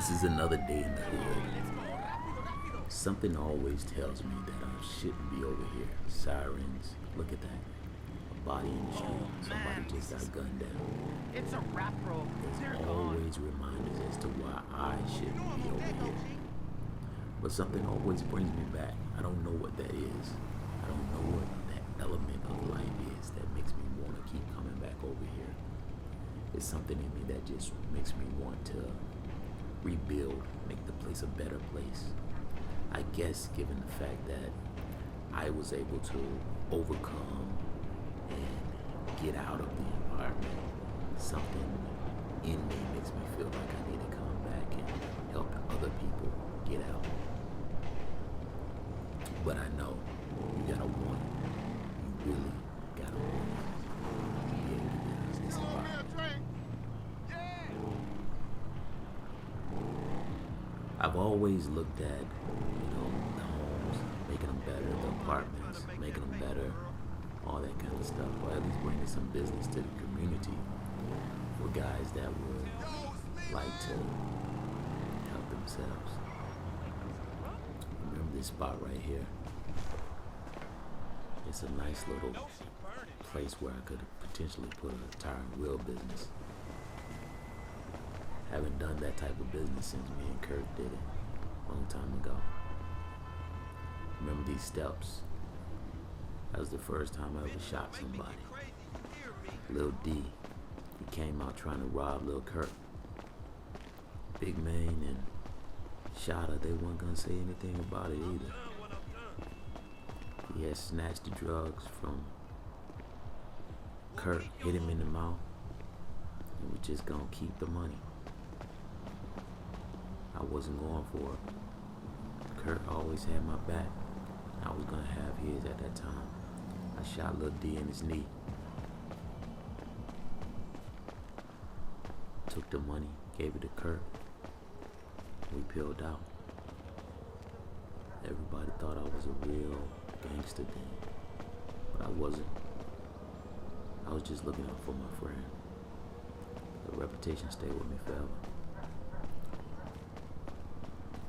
This is another day in the hood. Something always tells me that I shouldn't be over here. Sirens, look at that. A body in the street, somebody just got gunned down. It's a rap, bro. There's always reminders as to why I shouldn't be over here. But something always brings me back. I don't know what that is. I don't know what that element of life is that makes me want to keep coming back over here. It's something in me that just makes me want to rebuild, make the place a better place. I guess given the fact that I was able to overcome and get out of the environment, something in me makes me feel like I need to come back and help other people get out. But I know you gotta want it. You really gotta want it to be able to get out of this environment. I've always looked at, the homes, making them better, the apartments, making them better, all that kind of stuff, or at least bringing some business to the community for guys that would like to help themselves. Remember this spot right here? It's a nice little place where I could potentially put a tire and wheel business. Haven't done that type of business since me and Kurt did it a long time ago. Remember these steps? That was the first time I ever shot somebody. Lil D, he came out trying to rob Lil Kurt. Big man and shot her. They weren't gonna say anything about it either. He had snatched the drugs from Kurt, hit him in the mouth, and was just gonna keep the money. I wasn't going for it. Kurt always had my back. I was gonna have his at that time. I shot Lil D in his knee. Took the money, gave it to Kurt. We peeled out. Everybody thought I was a real gangster thing, but I wasn't. I was just looking out for my friend. The reputation stayed with me forever.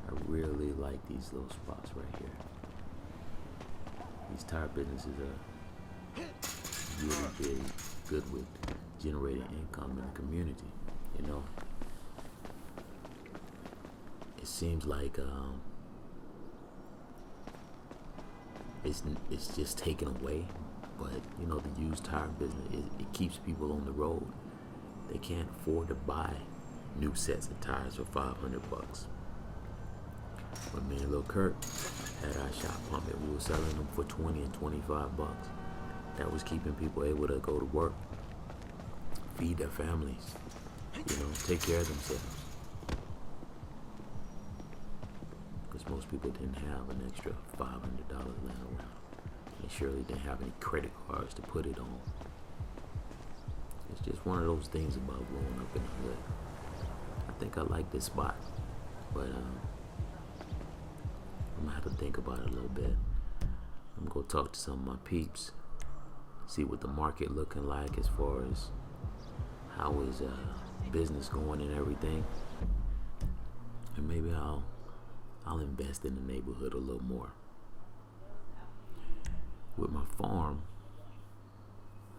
I really like these little spots right here. These tire businesses are really big, good with generating income in the community, It seems like it's just taken away, but the used tire business, it keeps people on the road. They can't afford to buy new sets of tires for $500. But me and Lil Kurt had our shop pump it. We were selling them for $20 and $25. That was keeping people able to go to work, feed their families, take care of themselves. Because most people didn't have an extra $500 laying around. They surely didn't have any credit cards to put it on. It's just one of those things about growing up in the hood. I think I like this spot, but I'm gonna have to think about it a little bit. I'm gonna go talk to some of my peeps, see what the market looking like as far as how is business going and everything, and maybe I'll invest in the neighborhood a little more. With my farm,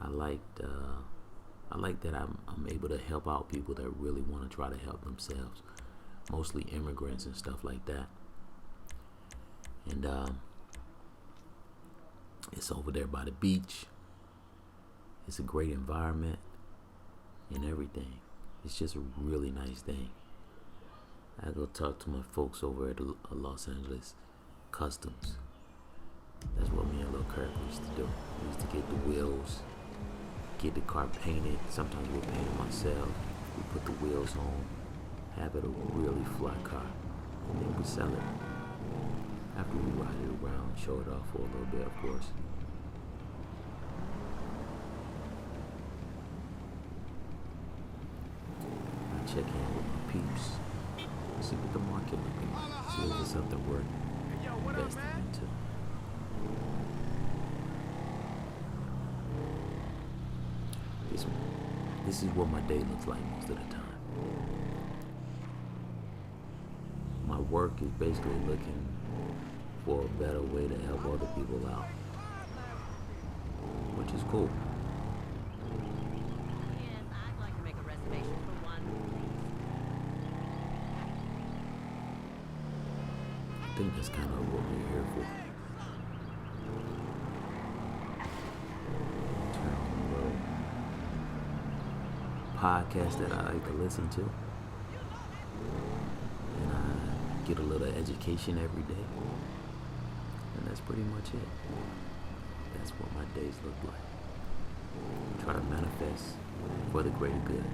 I like that I'm able to help out people that really want to try to help themselves, mostly immigrants and stuff like that. And it's over there by the beach. It's a great environment and everything. It's just a really nice thing. I go talk to my folks over at Los Angeles Customs. That's what me and Lil Kurt used to do. We used to get the wheels, get the car painted. Sometimes we'll paint it myself. We put the wheels on, have it a really fly car, and then we sell it. After we ride it around, show it off for a little bit, of course. I check in with my peeps, see what the market looking like, see if it's something worth investing into. This is what my day looks like most of the time. my work is basically looking for a better way to help other people out, which is cool. Yes, I'd like to make a reservation for one, please. I think that's kind of what we're here for. Turn on the little podcast that I like to listen to, and I get a little education every day, and that's pretty much it. That's what my days look like. Try to manifest for the greater good.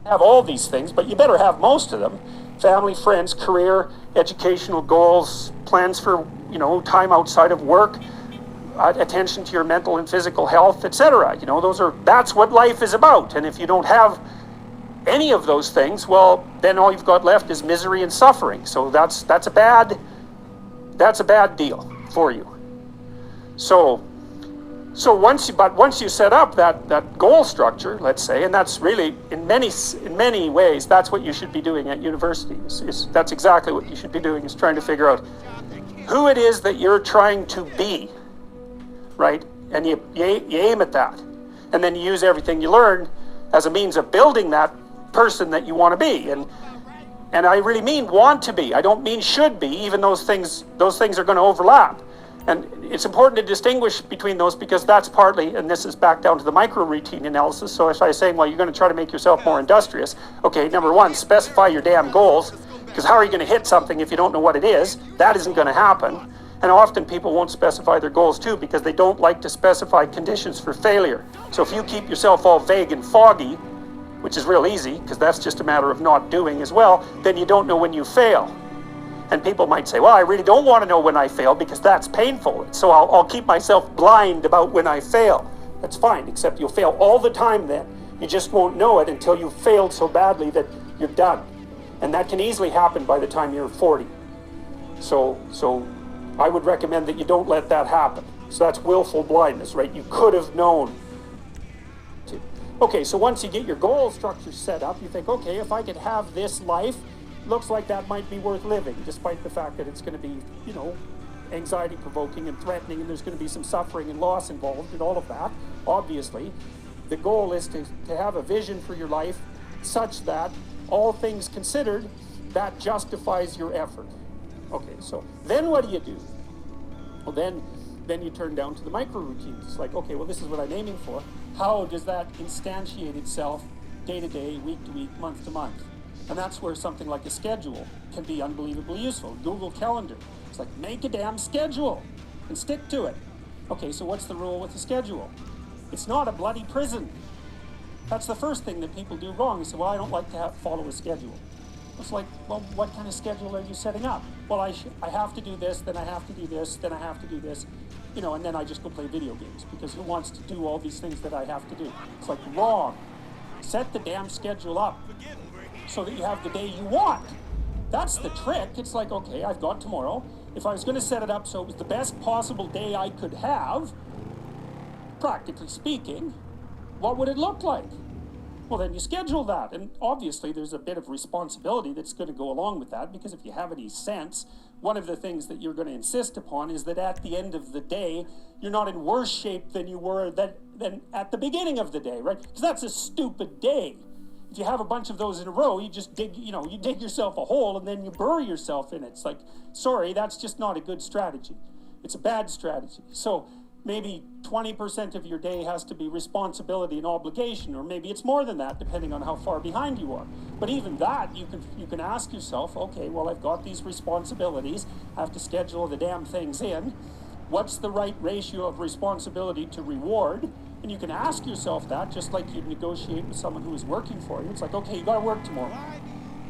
Have all these things, but you better have most of them. Family, friends, career, educational goals, plans for, time outside of work, attention to your mental and physical health, etc. That's what life is about. And if you don't have any of those things, well, then all you've got left is misery and suffering. So that's a bad deal for you. So once you set up that goal structure, let's say, and that's really in many ways that's what you should be doing at university. That's exactly what you should be doing, is trying to figure out who it is that you're trying to be, right? And you aim at that, and then you use everything you learn as a means of building that person that you want to be. And I really mean want to be. I don't mean should be. Even those things are going to overlap. And it's important to distinguish between those, because that's partly, and this is back down to the micro routine analysis. So if I say, well, you're going to try to make yourself more industrious, okay, number one, specify your damn goals, because how are you going to hit something if you don't know what it is? That isn't going to happen. And often people won't specify their goals too, because they don't like to specify conditions for failure. So if you keep yourself all vague and foggy, which is real easy, because that's just a matter of not doing as well, then you don't know when you fail. And people might say, well, I really don't want to know when I fail because that's painful. So I'll keep myself blind about when I fail. That's fine, except you'll fail all the time then. You just won't know it until you've failed so badly that you're done. And that can easily happen by the time you're 40. So I would recommend that you don't let that happen. So that's willful blindness, right? You could have known. Okay, so once you get your goal structure set up, you think, okay, if I could have this life, looks like that might be worth living, despite the fact that it's going to be, anxiety provoking and threatening, and there's going to be some suffering and loss involved and all of that. Obviously, the goal is to have a vision for your life such that, all things considered, that justifies your effort. Okay, so then what do? Well, then you turn down to the micro routines. It's like, okay, well, this is what I'm aiming for. How does that instantiate itself day to day, week to week, month to month? And that's where something like a schedule can be unbelievably useful. Google Calendar. It's like, make a damn schedule and stick to it. Okay, so what's the rule with the schedule? It's not a bloody prison. That's the first thing that people do wrong. They say, well, I don't like to follow a schedule. It's like, well, what kind of schedule are you setting up? Well, I have to do this, then I have to do this, then I have to do this, and then I just go play video games, because who wants to do all these things that I have to do? It's like, wrong. Set the damn schedule up so that you have the day you want. That's the trick. It's like, okay, I've got tomorrow. If I was going to set it up so it was the best possible day I could have, practically speaking, what would it look like? Well, then you schedule that. And obviously there's a bit of responsibility that's going to go along with that, because if you have any sense, one of the things that you're going to insist upon is that at the end of the day, you're not in worse shape than you were than at the beginning of the day, right? Because that's a stupid day. If you have a bunch of those in a row, you just dig yourself a hole and then you bury yourself in it. It's like, sorry, that's just not a good strategy. It's a bad strategy. So maybe 20% of your day has to be responsibility and obligation, or maybe it's more than that, depending on how far behind you are. But even that, you can ask yourself, okay, well, I've got these responsibilities. I have to schedule the damn things in. What's the right ratio of responsibility to reward? And you can ask yourself that, just like you'd negotiate with someone who is working for you. It's like, okay, you got to work tomorrow.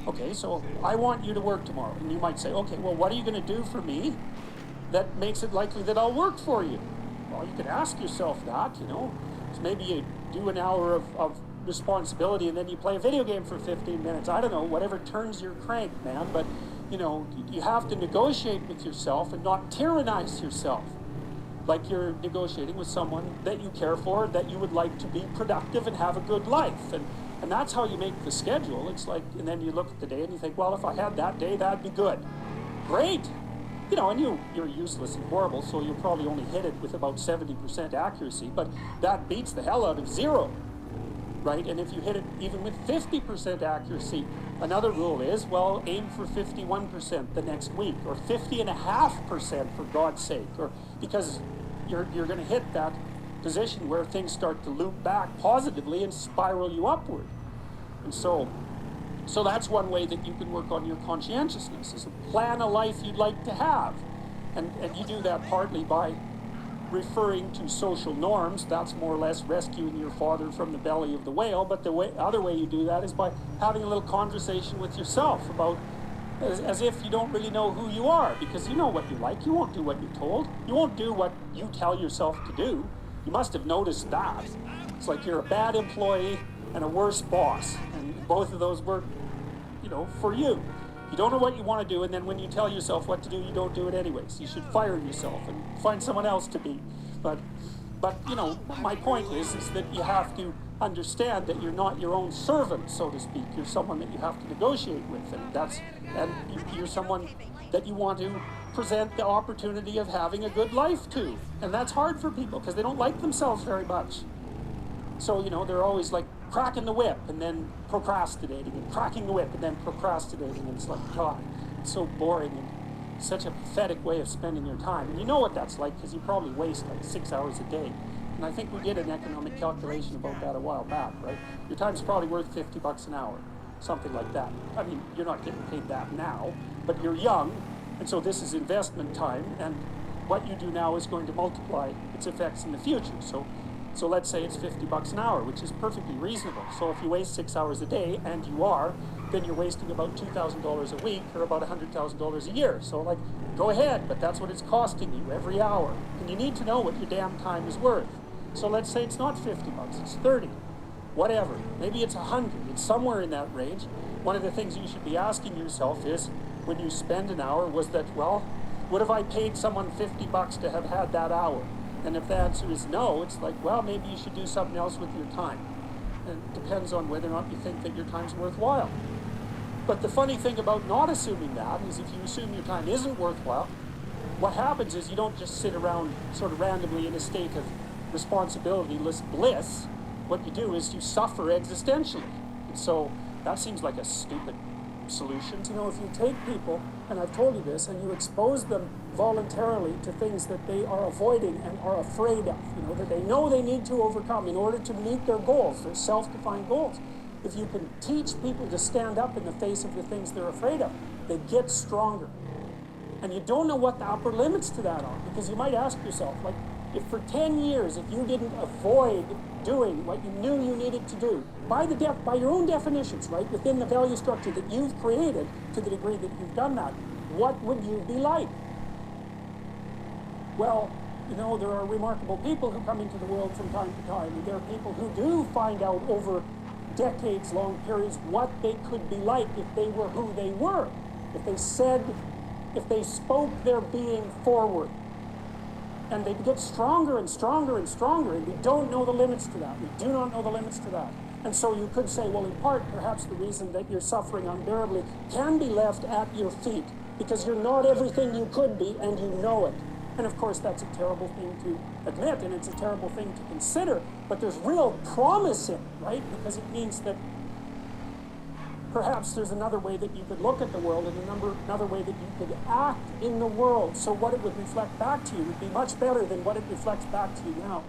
Okay, so I want you to work tomorrow. And you might say, okay, well, what are you going to do for me that makes it likely that I'll work for you? Well, you can ask yourself that, So maybe you do an hour of responsibility, and then you play a video game for 15 minutes. I don't know, whatever turns your crank, man. But, you know, you have to negotiate with yourself and not tyrannize yourself. Like you're negotiating with someone that you care for, that you would like to be productive and have a good life. And that's how you make the schedule. It's like, and then you look at the day and you think, well, if I had that day, that'd be good. Great. You know, and you're useless and horrible, so you'll probably only hit it with about 70% accuracy, but that beats the hell out of 0, right? And if you hit it even with 50% accuracy, another rule is, well, aim for 51% the next week, or 50.5% for God's sake, or because you're going to hit that position where things start to loop back positively and spiral you upward. And so that's one way that you can work on your conscientiousness, is to plan a life you'd like to have. And you do that partly by referring to social norms. That's more or less rescuing your father from the belly of the whale. But the other way you do that is by having a little conversation with yourself about, as if you don't really know who you are, because you know what you like. You won't do what you're told. You won't do what you tell yourself to do. You must have noticed that. It's like you're a bad employee and a worse boss, and both of those work, you know, for you. You don't know what you want to do, and then when you tell yourself what to do, you don't do it anyways. You should fire yourself and find someone else to be. But you know, my point is that you have to understand that you're not your own servant, so to speak. You're someone that you have to negotiate with, and you're someone that you want to present the opportunity of having a good life to. And that's hard for people because they don't like themselves very much. So, you know, they're always like cracking the whip and then procrastinating, and cracking the whip and then procrastinating. And it's like, God, it's so boring and such a pathetic way of spending your time. And you know what that's like because you probably waste like 6 hours a day. And I think we did an economic calculation about that a while back, right? Your time's probably worth $50 an hour, something like that. I mean, you're not getting paid that now, but you're young, and so this is investment time, and what you do now is going to multiply its effects in the future. So let's say it's $50 an hour, which is perfectly reasonable. So if you waste 6 hours a day, and you are, then you're wasting about $2,000 a week, or about $100,000 a year. So like, go ahead, but that's what it's costing you every hour. And you need to know what your damn time is worth. So let's say it's not $50, it's 30, whatever. Maybe it's 100, it's somewhere in that range. One of the things you should be asking yourself is, when you spend an hour, was that, well, would have I paid someone $50 to have had that hour? And if the answer is no, it's like, well, maybe you should do something else with your time. And it depends on whether or not you think that your time's worthwhile. But the funny thing about not assuming that is, if you assume your time isn't worthwhile, what happens is you don't just sit around sort of randomly in a state of responsibility-less bliss. What you do is you suffer existentially. And so that seems like a stupid solution. You know, if you take people, and I've told you this, and you expose them voluntarily to things that they are avoiding and are afraid of, you know, that they know they need to overcome in order to meet their goals, their self-defined goals. If you can teach people to stand up in the face of the things they're afraid of, they get stronger. And you don't know what the upper limits to that are, because you might ask yourself, like, if for 10 years, if you didn't avoid doing what you knew you needed to do, by your own definitions, right, within the value structure that you've created, to the degree that you've done that, what would you be like? Well, you know, there are remarkable people who come into the world from time to time, and there are people who do find out over decades-long periods what they could be like if they were who they were, if they spoke their being forward. And they get stronger and stronger and stronger, and we don't know the limits to that. We do not know the limits to that. And so you could say, well, in part, perhaps the reason that you're suffering unbearably can be left at your feet, because you're not everything you could be, and you know it. And of course, that's a terrible thing to admit, and it's a terrible thing to consider, but there's real promise in it, right? Because it means that perhaps there's another way that you could look at the world, and another way that you could act in the world, so what it would reflect back to you would be much better than what it reflects back to you now.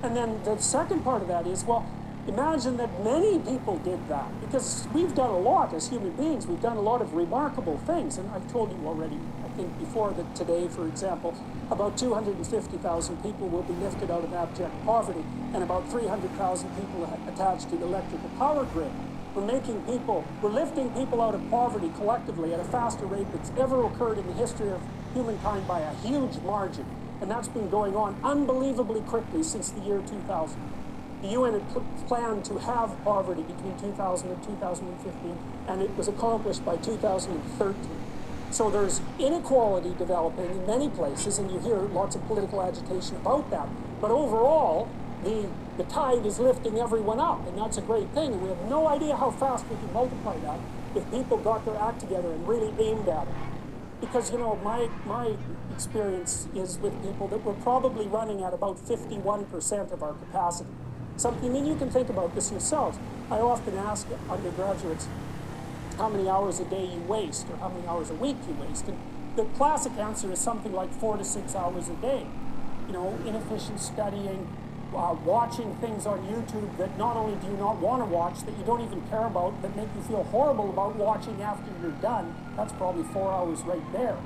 And then the second part of that is, well, imagine that many people did that, because we've done a lot as human beings. We've done a lot of remarkable things, and I've told you already, I think before, that today, for example, about 250,000 people will be lifted out of abject poverty, and about 300,000 people attached to the electrical power grid. We're lifting people out of poverty collectively at a faster rate that's ever occurred in the history of humankind by a huge margin. And that's been going on unbelievably quickly since the year 2000. The UN had planned to have poverty between 2000 and 2015, and it was accomplished by 2013. So there's inequality developing in many places, and you hear lots of political agitation about that. But overall, the tide is lifting everyone up, and that's a great thing. And we have no idea how fast we can multiply that if people got their act together and really aimed at it. Because, you know, my experience is with people that we're probably running at about 51% of our capacity. Something, and you can think about this yourselves. I often ask undergraduates how many hours a day you waste or how many hours a week you waste. And the classic answer is something like 4 to 6 hours a day. You know, inefficient studying, watching things on YouTube that not only do you not want to watch, that you don't even care about, that make you feel horrible about watching after you're done. That's probably 4 hours right there.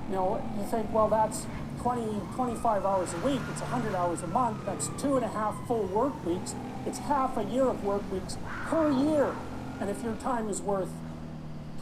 You know, you think, well, that's 25 hours a week, it's 100 hours a month, that's 2.5 full work weeks, it's half a year of work weeks per year. And if your time is worth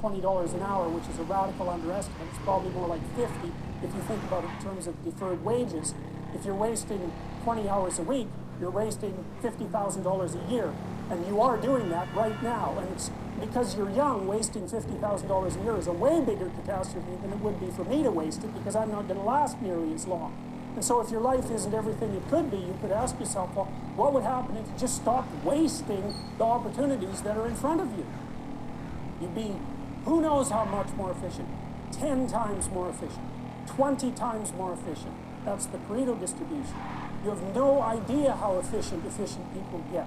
$20 an hour, which is a radical underestimate, it's probably more like 50 if you think about it in terms of deferred wages. If you're wasting 20 hours a week, you're wasting $50,000 a year. And you are doing that right now. And it's because you're young, wasting $50,000 a year is a way bigger catastrophe than it would be for me to waste it, because I'm not going to last nearly as long. And so if your life isn't everything it could be, you could ask yourself, well, what would happen if you just stopped wasting the opportunities that are in front of you? You'd be, who knows how much more efficient? 10 times more efficient, 20 times more efficient. That's the Pareto distribution. You have no idea how efficient people get.